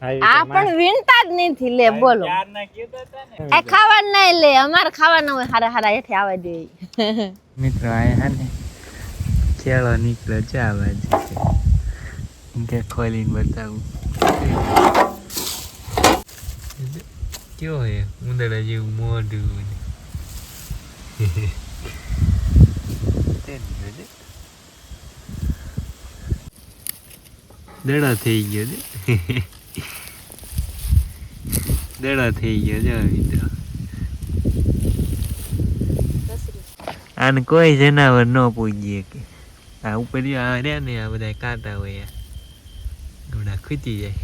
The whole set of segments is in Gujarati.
આ પણ વીણતા જ નથી લે બોલો આ ખાવાનું નહીં લે અમારે ખાવાનું હોય હારા હારા હેઠે આવવા દે મિત્રો આયા ને કેળો નીકળ્યો છે આ બાજુ કે ખોલીને બતાવું કેવો હે ઉંદરડા જેવું મોઢું દડો થઈ ગયો છે દડો થઈ ગયો છે મિત્રો આને કોઈ જનાવર ન પૂછીએ કે આ ઉપર રહ્યા ને આ બધા કાંટા હોય ઘોડા ખૂચી જાય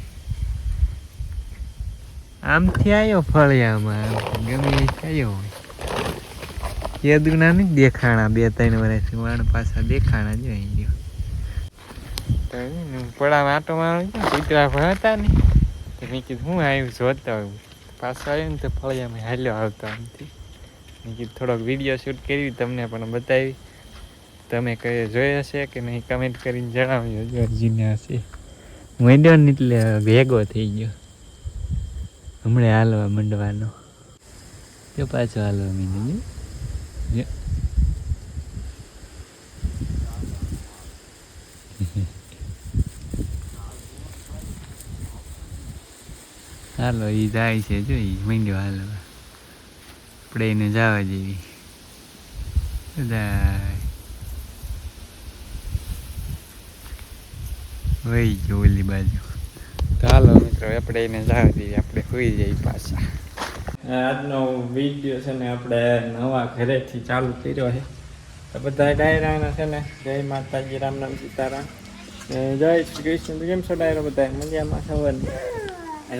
આમથી આવ્યો ફળિયામાં ગમે આવ્યો હોય યદુના નહીં દેખાણા 2-3 વર્ષથી વાણ પાછા દેખાણા જ અહીં ગયો પડામાં આટો મારો કૂતરા ભણતા ને તો મેં કીધું હું આવ્યું જોતો આવું પાછો આવ્યો ને તો ફળિયામાં હાલ્યો આવતો આમથી મેં કીધું થોડોક વિડીયો શૂટ કરી તમને પણ બતાવી તમે કઈ જોઈ હશે કે નહીં કમેન્ટ કરીને જણાવ્યો જો અરજીને હશે હું એડ્યો ને એટલે ભેગો થઈ ગયો હમણાં હાલવા મંડવાનો તો પાછો હાલવા મીંડ્યો હાલો એ જાય છે જો એ મીંડ્યો હાલવા આપણે એને જવા જેવી વહી ગયો ઓલી બાજુ તો હાલો મિત્રો આપણે એને જવા દઈએ આપણે સુઈ જઈએ પાછા આજનો વિડીયો છે ને આપણે નવા ઘરેથી ચાલુ કર્યો છે તો બધા ડાયરાના છે ને જય માતાજી રામ નામ સીતારામ જય શ્રી કૃષ્ણ કેમ છો ડાયરો બધા મજામાં છો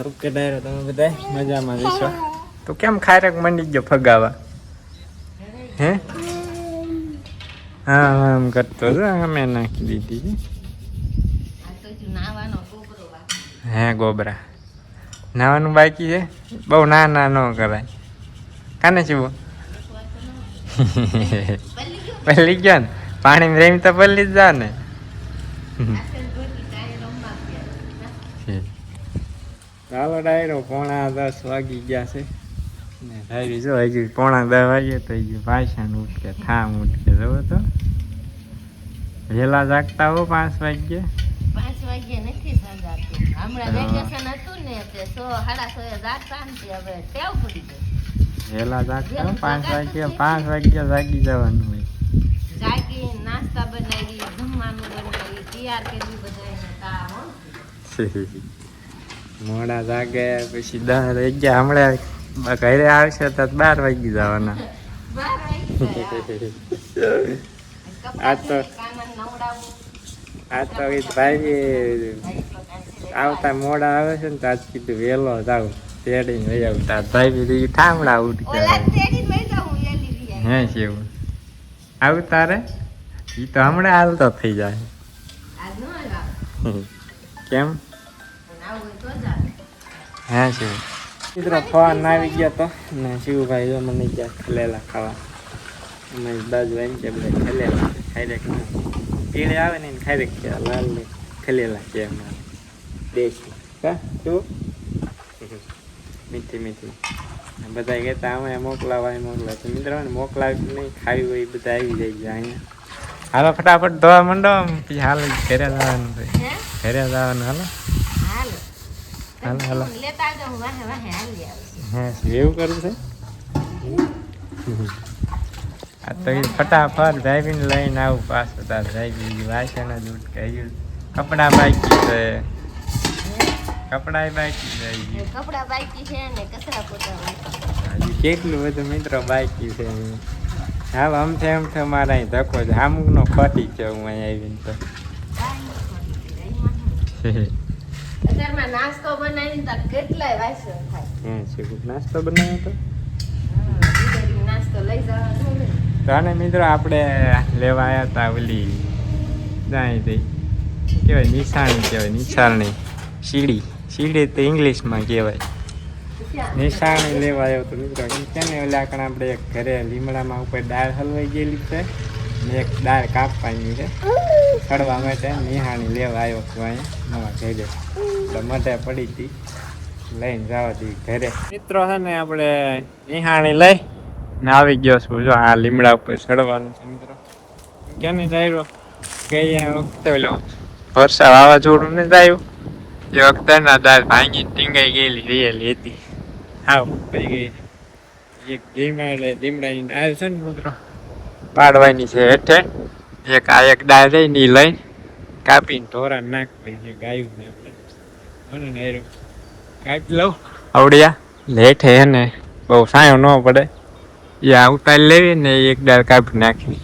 ઓકે ડાયરો તમે બધા મજામાં જશો તો કેમ ખાયરક મંડી ગયો ફગાવા હે હા આમ કરતો હતો અમે નાખી દીધી હે ગોબરા નાવાનું બાકી છે બહુ ના ન કરાય કાને શું પલ્લી ગયો ને પાણીમાં રેમ તો પલ્લી જ જા ને ચાલો ડાયરો 9:30 વાગી ગયા છે ને ડાયરી જો હજી 9:30 વાગે તો હજી ભાષણ ઉઠકે થામ ઉઠકે જોવો તો વહેલા જાગતા હો 5 વાગ્યે 5 વાગ્યે નથી જાગતું હમણાં વેકેશન હતું ને તે 6:30 જાગતા ને હવે ટેવ પડી ગઈ વહેલા જાગતા 5 વાગ્યે જાગી જવાનું હોય જાગી નાસ્તા બનાવી જમવાનું બનાવી તૈયાર કરી બધાને કામ હો મોડા જાગે પછી 10 વાગ્યા હમણાં ઘરે આવશે તો 12 વાગી જવાના આ તો ભાઈ આવતા મોડા આવે છે ને તો આજ કીધું વહેલો જાવ તેડીને વહી આવતા ભાઈ બીજું ઠામડા ઉઠી હે છે એવું આવું તારે એ તો હમણાં હાલતો થઈ જાય કેમ હા શિવ મિત્રો ફોન આવી ગયા તો ને શિવભાઈ જો મને ગયા ખલેલા ખાવા અમારી બાજુ આવી છે બધા ખલેલા ખાઈ દે પીળે આવે ને ખાઈ દે લાલ ને ખલેલા કે અમારે દેશી કા તું મીઠી મીઠી બધા કહેતા અમે મોકલાવા તો મિત્રો ને મોકલાવી નહીં ખાવી હોય બધા આવી જાય અહીંયા હાલો ફટાફટ ધોવા માંડો પછી હાલ ઘરે જવાનું ઘરે જવાનું હાલો હાલો હાલો હા એવું કરવું છે આ તો ફટાફટ ડ્રાઈવિંગ લઈને આવું પાછું તાર ડ્રાઈવિંગ વાસણ જ ઉઠકાયું કપડાં બાકી છે કપડાં બાકી છે ને કચરા પોતા બાકી કેટલું બધું મિત્રો બાકી છે હાલ આમ છે મારા અહીં ધક્કો છે અમુકનો ખોટી છે હું અહીંયા આવીને તો નાસ્તો બનાવીને તો કેટલાય વાસણ થાય નાસ્તો બનાવ્યો તો નાસ્તો લઈ જવાનો તો આને મિત્રો આપણે લેવા આવ્યા હતા ઓલી જાય તે કહેવાય નિશાણી કહેવાય નિશાળની સીડી તો ઇંગ્લિશમાં કહેવાય નિશાણી લેવા આવ્યો તો મિત્રો કેમ કે ને ઓલા કણ આપણે એક ઘરે લીમડામાં ઉપર દાળ હલવાઈ ગયેલી છે ને એક દાળ કાપવાની છે ખડવા માટે નિહાણી લેવા આવ્યો છું અહીંયા નવા ઘરે એટલે મઢે પડી હતી લઈને જવા દી ઘરે. મિત્રો છે ને આપણે નિહાણી લઈ ને આવી ગયો છું. જો આ લીમડા ઉપર ચડવાનું છે મિત્રો. ક્યાંની ડાયરો ગયા વખતે ઓલો વરસાદ વાવાઝોડું નથી આવ્યું એ વખતે ના દાળ ભાંગી ટીંગાઈ ગયેલી રેલી હતી. હા પડી ગઈ એક લીમડાની ડાળ છે ને મિત્રો પાડવાની છે હેઠે. એક આ એક ડાળ રહી ને લઈને કાપીને ઢોરા નાખવી છે ગાયું ને આપણે કાપી લઉં આવડ્યા લેઠે હે ને બહુ સાયો ન પડે એ આ ઉતારી લેવી ને એક ડાળ કાપી નાખી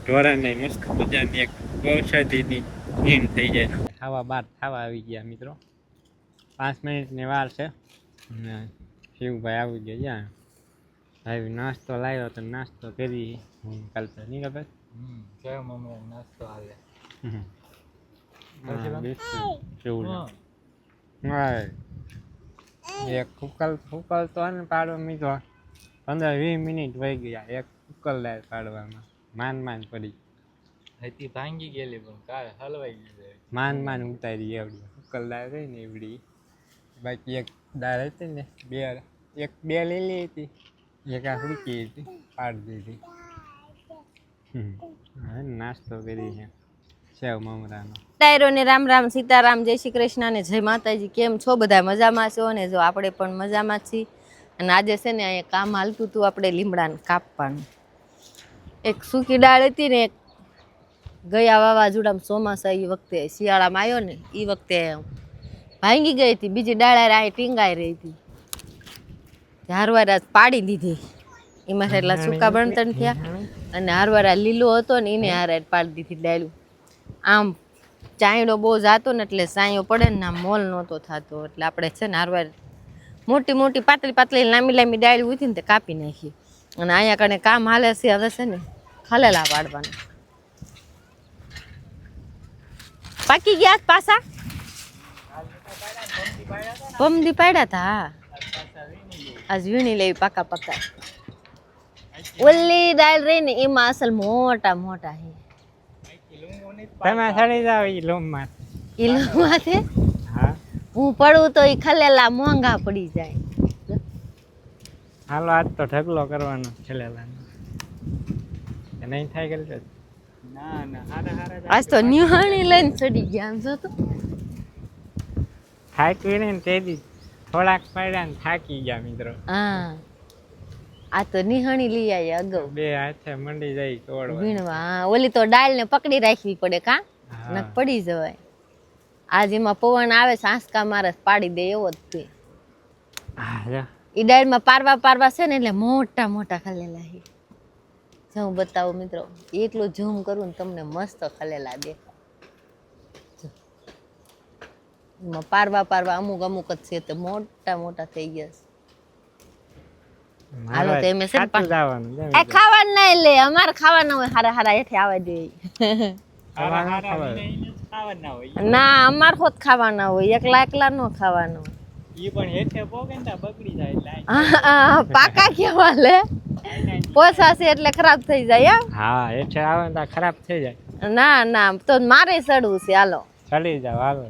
ઢોરાને મસ્ત મજાની એક ઔષધિની નીણ થઈ જાય. ખાવા બાર ખાવા આવી ગયા મિત્રો. 5 મિનિટની વાર છે અને શિવભાઈ આવી ગયા. જ્યાં ભાઈ નાસ્તો લાવ્યો તો નાસ્તો કરી કાલ તો નહીં ખબર નાસ્તો હાલે એક ઉકલ તો ને પાડવા મીધો 15-20 મિનિટ વહી ગયા. એક ઉકલ લાય પાડવામાં માન પડી હતી ભાંગી ગયેલી પણ કાલે હલવાઈ ગઈ માન ઉતારી એવડી ઉકલ લાય રહી ને એવડી. બાકી એક દાળ હતી ને બે લીલી હતી એક આ હુડકી હતી પાડી દીધી. નાસ્તો કરી છે સેવ મમરાનો. ડાયરોને રામ રામ સીતારામ જય શ્રી કૃષ્ણ ને જય માતાજી. કેમ છો બધા? મજામાં છો ને? જો આપણે પણ મજામાં છીએ. અને આજે છે ને અહીંયા કામ હાલતું હતું આપણે લીમડાને કાપવાનું. એક સૂકી ડાળ હતી ને એક ગયા વાવાઝોડામાં ચોમાસા એ વખતે શિયાળામાં આવ્યો ને એ વખતે ભાંગી ગઈ હતી. બીજી ડાળ આ ટીંગાઈ રહી હતી હારવાર પાડી દીધી. એમાં એટલા સૂકા બળતણ થયા અને હારવાર લીલો હતો ને એને હારે પાડી દીધી ડાળું. આમ ચાયડો બહુ જાતો ને એટલે સાયો પડે ને આમ મોલ નહોતો થતો એટલે આપણે છે ને હારવાર મોટી પાતળી લાંબી ડાળી ઉઠી ને તે કાપી નાખી. અને અહીંયા કણે કામ હાલે છે હવે છે ને ખલેલા પાડવાના. પાકી ગયા પાછા પમદી પાડ્યા હતા. હા આજ વીણી લેવી પાકા. ઓલી દાળ રહી ને એમાં અસલ મોટા હે. તમે સડી જાવ ઈ લોમમાં છે. હું પડું તો ઈ ખલેલા મોંઘા પડી જાય. હાલો આજ તો ઢગલો કરવાનો ખલેલા નહીં થાય કરી આજ તો નિહાણી લઈને ચડી ગયા. આમ જો તો થાકી ને તેદી થોડાક પડ્યા ને થાકી ગયા મિત્રો. હા આ તો નિહાણી લઈ આવી અગાઉ. બે હાથે મંડી જાય તોડવા વીણવા. ઓલી તો ડાળ ને પકડી રાખવી પડે કા ન પડી જવાય. આજ એમાં પવન આવે સાંસકા મારે પાડી દે એવો જ છે. ઈ ડાળમાં પારવા છે ને એટલે મોટા ખલેલા છે. હું બતાવું મિત્રો એટલું ઝૂમ કરું ને તમને મસ્ત ખલેલા દેખાય. એમાં પારવા અમુક જ છે તો મોટા થઈ ગયા. હાલો તો એમ છે ખાવાનું નહીં લે અમારે ખાવાના હોય હારા હેઠે આવવા દે. ના અમાર ખોદ ખાવાના હોય એકલા નો ખાવાનો. ઈ પણ હેઠે પોગે ને બગડી જાય. પાકા કેવા લે પોસાશે એટલે ખરાબ થઈ જાય. હા હેઠે આવે ને ખરાબ થઈ જાય. ના તો મારે સડવું છે. હાલો ચડી જાવ હાલો.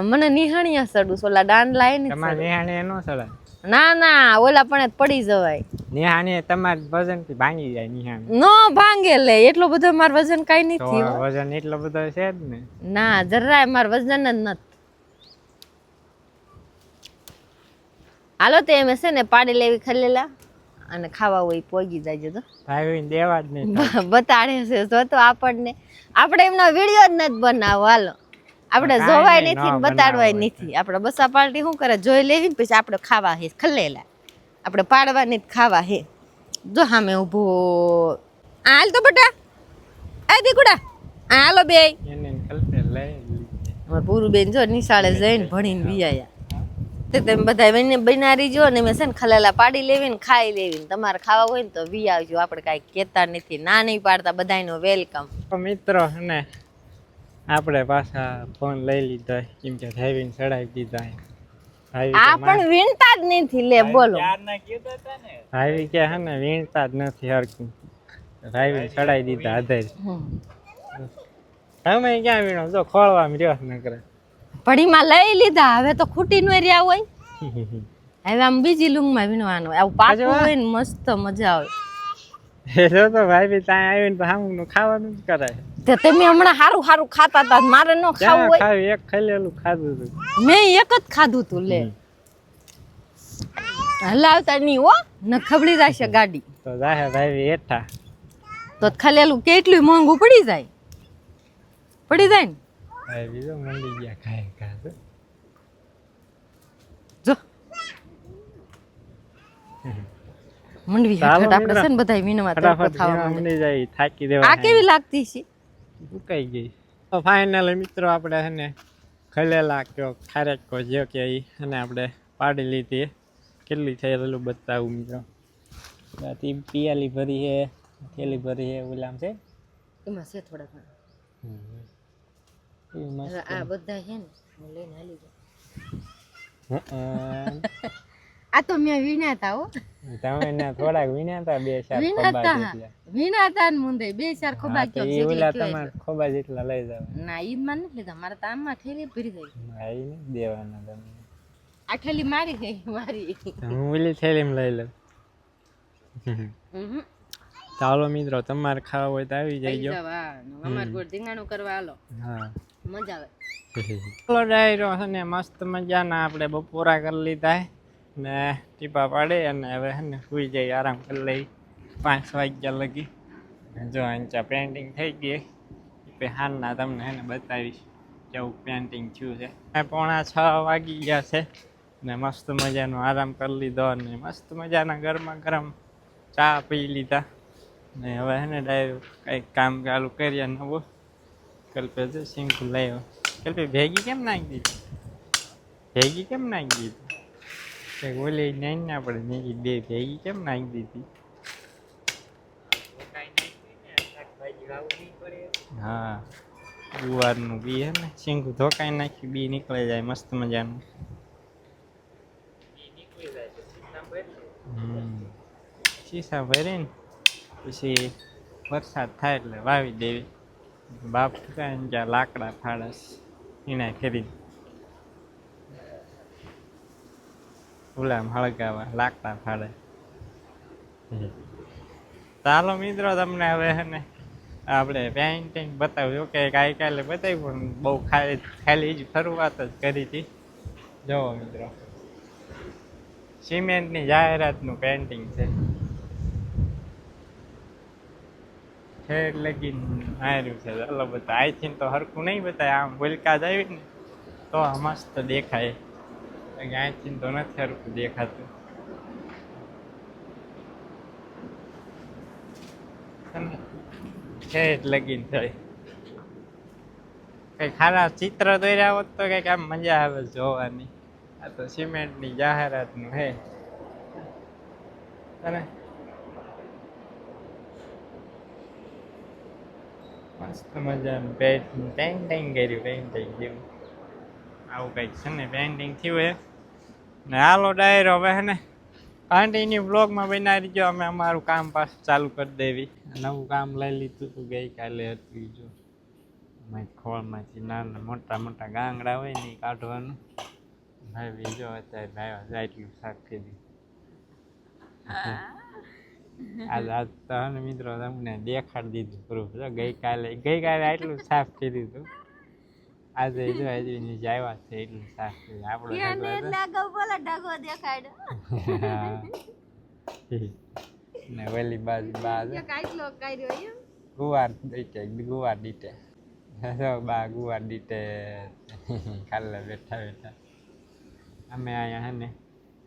મને નિહાણીયા સડવું છે. ઓલા દાંડલા ને તમારે નિહાણી નો સડાય. ના ઓલા પણ પડી જવાય. નિહાણી તમારે વજન થી ભાંગી જાય. નિહાણી નો ભાંગે લે એટલો બધો માર વજન કઈ નથી. વજન એટલો બધો છે જ ને. ના જરાય માર વજન જ નથી. હાલો તો એમ છે ને પાડી લેવી ખલેલા અને ખાવા હોય પોગી જાય. તો ભાઈ દેવા જ નહીં બતાડે છે તો આપણને આપણે એમનો વિડીયો જ નથી બનાવો. હાલો આપણે જોવાય નથી બતાડવાય નથી. આપણે બસા પાર્ટી શું કરે જોઈ લેવી ને પછી આપણે ખાવા હે ખલેલા. આપણે પાડવાની જ ખાવા હે. જો સામે ઊભો હાલ તો બટા આ દીકુડા હાલો બે પૂરું બેન જો નિશાળે જઈને ભણીને વિયાયા. તમે બધા બનારી જો ને મેં છે ને ખલેલા પાડી લેવી ને ખાઈ લેવી. તમારે ખાવા હોય ને તો વી આવજો. આપણે કાંઈ કહેતા નથી ના નહીં પાડતા. બધાનો વેલકમ. મિત્રો ને આપણે પાછા ફોન લઈ લીધો કેમ કે ડ્રાઇવિંગ ચડાવી દીધા. આ પણ વીણતા જ નથી લે બોલો. ભાઈ કે હે ને વીણતા જ નથી હરકું. ડ્રાઇવિંગ ચડાવી દીધા આધાર. તમે ક્યાં વીણો જો ખોળવામાં રહ્યો ન કરે પડીમાં લઈ લીધા હવે તો ખૂટી નો રહ્યા હોય હવે આમ બીજી લૂંગમાં વીણવાનું આવું પાકું હોય ને મસ્ત મજા આવે એ જો તો ભાઈ બી ત્યાં આવીને તો સામું ખાવાનું જ કરાય તે તમે હમણાં સારું સારું ખાતા હતા મારે ન ખાવું હોય ખાવ એક ખલેલું ખાધું હતું મેં એક જ ખાધું તું લે હલાવતા નહીં હો ન ખબડી જશે ગાડી તો જાહે ભાઈ હેઠા તો ખલેલું કેટલું મોંઘું પડી જાય ને ભાઈ બીજો મંડી ગયા ખાય ખાધું જો મંડવી હેઠળ આપણે છે ને બધાય વીણવા તડકો ખાવા મંડી જાય થાકી દેવા આ કેવી લાગતી છે ઉકાઈ ગઈ તો ફાઇનલી મિત્રો આપણે છે ને ખલેલા કયો ખારેક કો જે કે અને આપણે પાડી લીધી કેટલી થઈ રહેલું બતાવું મિત્રો બાકી પિયાલી ભરી છે થેલી ભરી છે ઓલામ છે એમાં છે થોડા ઘણા આ બધા છે ને હું લઈને હાલી જાઉં આ તો મેં વીણ્યા હો તમે ના થોડાક વીણ્યા બે ચાર ખોબા વીણાતા ને મુંદે બે ચાર ખોબા કયો એ ઓલા તમારે ખોબા જેટલા લઈ જાવ ના ઈદ માં નથી લીધા મારે તો આમાં ઠેલી ભરી જાય હા એ નથી દેવાના તમને આ ઠેલી મારી ગઈ મારી હું ઓલી થેલીમાં લઈ લઉં ચાલો મિત્રો તમારે ખાવા હોય તો આવી જઈજો અમાર ગોળ ધીંગાણું કરવા હાલો હા મજા આવે ચાલો ડાયરો છે ને મસ્ત મજાના આપણે બપોરા કરી લીધા ને ટીપા પાડે અને હવે છે ને સુઈ જઈ આરામ કરી લઈ 5 વાગ્યા લગી જો અંચા પેન્ટિંગ થઈ ગઈ એ હાલના તમને છે ને બતાવીશ કેવું પેન્ટિંગ થયું છે 5:45 વાગી ગયા છે ને મસ્ત મજાનો આરામ કરી લીધો અને મસ્ત મજાના ગરમા ગરમ ચા પી લીધા ને હવે છે ને ડાયરો કંઈક કામ ચાલુ કરીએ નવું કલ્પે જો સિંકુ લાવ્યો કલ્પે ભેગી કેમ નાખી દીધી કંઈક ઓલી નહીં ના પડે મેગી બે ભેગી કેમ નાખી દીધી હા ગુવારનું બી હે ને સિંકુ ધોકાઈ નાખી બી નીકળી જાય મસ્ત મજાનું શીશા ભરીને પછી વરસાદ થાય એટલે વાવી દેવી બાપ ઠુકાય ને જ્યાં લાકડા ફાડસ એના ખરીદ ફૂલામ હળગાવા લાકડા ફાડે ચાલો મિત્રો તમને હવે છે ને આપણે પેઇન્ટિંગ બતાવ્યું કે કાલે બતાવ્યું પણ બહુ ખાલી જ શરૂઆત જ કરી હતી જુઓ મિત્રો સિમેન્ટની જાહેરાતનું પેઇન્ટિંગ છે ઠેર લગીન હાર્યું છે ચાલો બધા આઈથી તો હરખું નહીં બતાય આમ બોલકા જ આવી ને તો મસ્ત દેખાય અહીંથી તો નથી હરખું દેખાતું ઠેર લગીન થાય કઈ ખારા ચિત્ર દોર્યા હોત તો કઈક આમ મજા આવે જોવાની આ તો સિમેન્ટની જાહેરાતનું હે અને મસ્ત મજાનું પેન્ટિંગ કર્યું પેઇન્ટિંગ જેવું આવું કંઈક છે ને પેઇન્ટિંગ થયું હે ને હાલો ડાયરો હવે હે ને કન્ટિન્યુ બ્લોગમાં બનાવી ગયો અમે અમારું કામ પાછું ચાલુ કરી દેવી નવું કામ લઈ લીધું હતું ગઈકાલે હતું જો ખોળમાંથી નાના મોટા મોટા ગાંગડા હોય ને એ કાઢવાનું ભાઈ બીજો અત્યારે ભાઈ એટલું શાક કરી આજ તો ને મિત્રો તમને દેખાડી દીધું પ્રૂફ જો ગઈકાલે આટલું સાફ કર્યું હતું આજે જો હજી નીચે આવ્યા છે એટલું સાફ કર્યું આપણે ને ઓલી બાજુ ગુવાર દીટે બા ગુવાર દીટે કાલે બેઠા અમે અહીંયા હે ને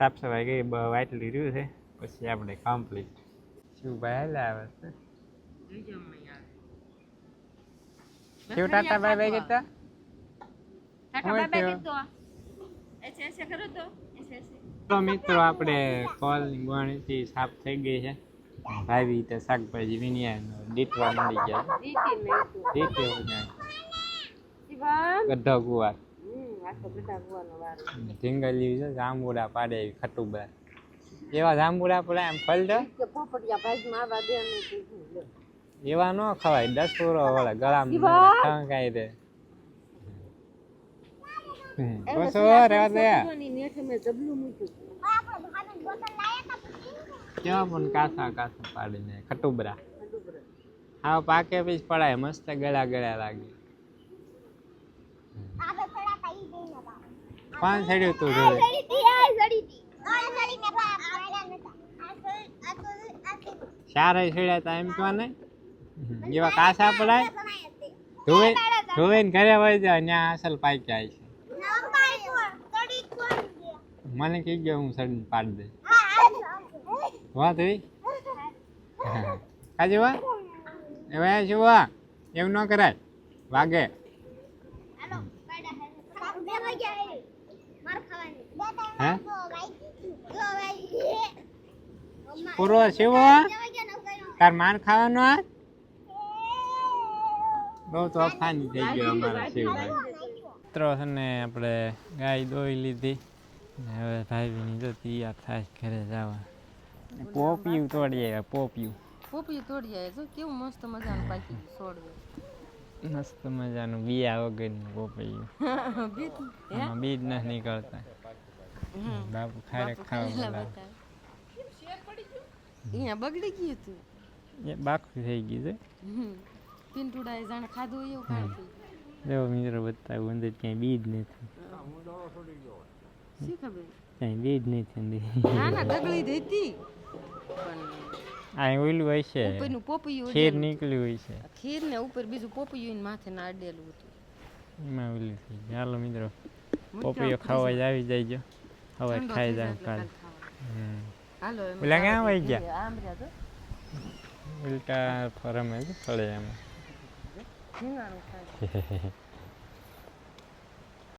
સાફ સફાઈ કરી વાટલી રહ્યું છે પછી આપણે કમ્પ્લીટ શું ભાઈ હાલે આવે છે શું ટાટા બાય બાય કીધા તો મિત્રો આપણે કોલની ગણિત સાફ થઈ ગઈ છે ભાઈ તો શાકભાજી વિનિયા દીટવા મળી ગયા ગઢો ગુવાર ઢીંગલી છે જાંબુડા પાડે ખટુબા એવા જાંબુડા પડે એમ ફળ દો એવા ન ખવાય 10 પૂરો ઓલા ગળામાં કાંઈ દે બસો રહેવા દે કેવા પણ કાસા કાસા પાડીને ખટુબરા હા પાકે પછી પડાય મસ્ત ગળા ગળા લાગે કોણ સડ્યું તું જોડે ચાર સડ્યા તા એમ કહેવા ને એવા કાસા પડાય ધોઈને ઘરે વહી જાય ત્યાં અસલ પાક્યા છે મને કહી ગયો હું સડીને પાડી દઈશ વાહ થઈ કાજી વાહ એવા શું વાહ એવું ન કરાય વાગે હે પૂરો શિવ તાર માર ખાવાનો આ બહુ તોફાની થઈ ગયો અમારા શિવભાઈ મિત્રો છે ને આપણે ગાય દોઈ લીધી ને હવે ભાઈની જો તૈયાર થાય ઘરે જવા પોપિયું તોડીએ પોપિયું તોડી આવે જો કેવું મસ્ત મજાનું પાકી છોડવું મસ્ત મજાનું બિયા વગરનું પોપિયું એમાં બીજ નથી નીકળતા બાપુ ખારે ખાવા અહીંયા બગડી ગયું હતું એ બાકું થઈ ગયું છે પિંટુડાએ જાણે ખાધું હોય એવું ખાધું જો મિત્રો બતાવું અંદર ક્યાંય બીજ નથી શું ખબર ક્યાંય બીજ નથી ના ના ગગડી દેતી આ ઓલું હોય છે ઉપરનું પોપૈયું ખીર નીકળ્યું હોય છે ખીર ને ઉપર બીજું પોપૈયું માથે ના અડેલું હતું એમાં ઓલું થઈ ગયું હાલો મિત્રો પોપૈયો ખાવા જ આવી જાય હવે ખાઈ જાય કાલે હાલો ઓલા ક્યાં વહી ગયા આમ રહ્યા તો ઉલટા ફરમે પડે એમાં ઝીંગાનું ખાય